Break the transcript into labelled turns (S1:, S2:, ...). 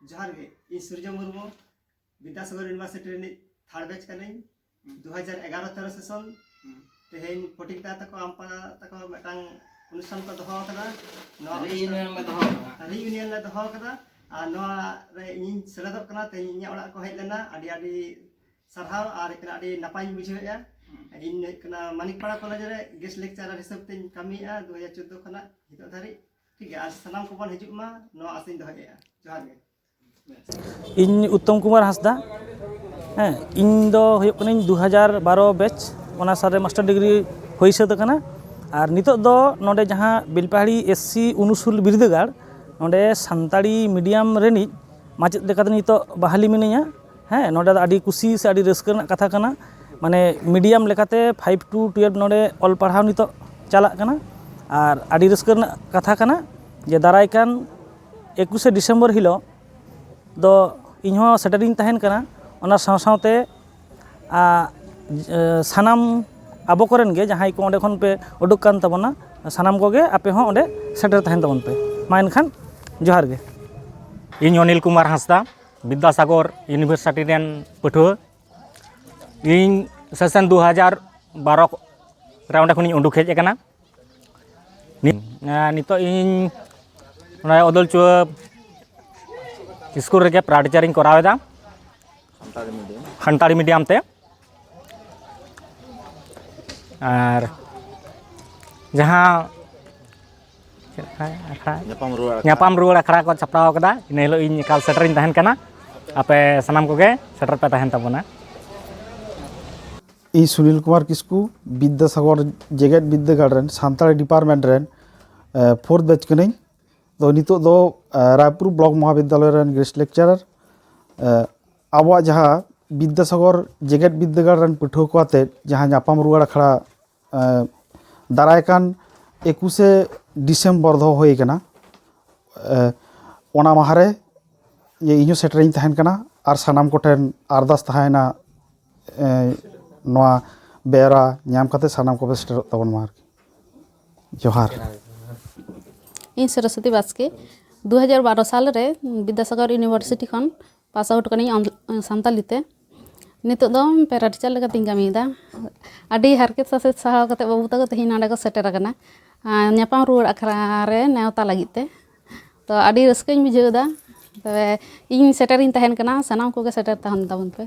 S1: जोहार गे इन सूर्य मुर्मू विद्यासागर यूनिवर्सिटी रे थर्ड बैच कने 2011-13 सेशन तेहेन पटिकता तको आम्पा तको मेटांग अनुष्ठान को दोहो कदा रीयूनियन ले दोहो कदा आ नोआ रे इन सेलेदक कना ते इnya ओड़ा को हेज लेना आडी आडी सरहाव आर एकना आडी नापाई बुझेया इन कना मानिकपाड़ा कॉलेज रे गेस्ट लेक्चरर हिसाब ते कमिया 2014 खना हितो धारी ठीक है आज सनाम को बन हिजुक मा नोआ आसिन दोहया जोहार गे
S2: इन उत्तम कुमार हांसदा इन दो हुयुग कनाኝ 2012 बैच ओना सारे मास्टर डिग्री हुई सद कना और नितो दो नोडे जहां बेलपाहाड़ी एससी उनुसुल बिरदागार नोडे सान्ताड़ी मीडियम रेनी माचेद लेकाते नितो बहाली मिनिया नोडे आडी कुसी से आडी रस्क रना कथा कना माने मीडियम लेकाते 5 to 12 नोडे ऑल पढ़ाव नितो चला कना और आडी रस्क रना कथा कना जे दाराय कान 21 डिसेम्बर हिलो दो इन्हों सेटरिंग तहन कना ओना साव सावते सानाम आबो कोरेन गे जहां को ओंडे खन पे उडुक कान तबना सानाम कोगे आपे हो ओंडे सेटर तहन तबन पे मा एनखान जोहार गे
S3: इन अनिल कुमार हांसदा विद्यासागर यूनिवर्सिटी रेन पठुआ इन सेशन 2012 रे ओंडे खनि उडुक हेज एकना नितो इन ओना अदलचुआ स्कूल रे प्राइवेट टीचरिंग करावेदा सान्ताड़ी मीडियम ते और जहाँ ᱧᱟᱯᱟᱢ ᱨᱩᱣᱟᱹᱲ ᱟᱠᱷᱲᱟ ᱠᱚ ᱥᱟᱯᱲᱟᱣ ᱟᱠᱟᱫᱟ ᱤᱱᱟᱹ ᱦᱤᱞᱳᱜ ᱤᱧ ᱮᱠᱟᱞ ᱥᱮᱴᱮᱨᱤᱧ ᱛᱟᱦᱮᱱ ᱠᱟᱱᱟ ᱟᱯᱮ ᱥᱟᱱᱟᱢ ᱠᱚᱜᱮ ᱥᱮᱴᱮᱨ ᱯᱮ ᱛᱟᱦᱮᱱ ᱛᱟᱵᱚᱱᱟ
S4: ᱤᱧ सुनील कुमार किस्कू विद्यासागर जेगेट विद्यागार रेन सान्ताड़ी डिपार्टमेंट रेन फोर्थ बैच कनाኝ तो नितो दो रायपुर ब्लॉक महाविद्यालय रेन गेस्ट लेक्चरर आबो जहाँ विद्यासागर जेगेट विद्यागार रेन पठुआ को आते जहाँ ᱧᱟᱯᱟᱢ रुवाड़ अखड़ा दारायकान 21 डिसेम्बर दो होई कना ओना माहारे ये इño सेटरिंग तहन कना आर सानाम कोठेन अरदास तहायना नोआ बेरा ᱧᱟᱢ कते सानाम को सेटर तबन मार जोहार
S5: इन सरस्वती बास्के 2012 साल रे विद्यासागर यूनिवर्सिटी खन पास आउट कनी सान्तालीते नितो दो पेरा टीचर लेका तिंग कामीदा आडी हारकेत सासे सहाव कते बाबू तको तेही नाडे को सेटर कना ᱧᱟᱯᱟᱢ रुवाड़ अखड़ा रे नेवता लागिते तो आडी रस्कैñ बुझेदा तबे इन सेटरिंग तहन कना सनाम कोगे सेटर तहन ताबन पे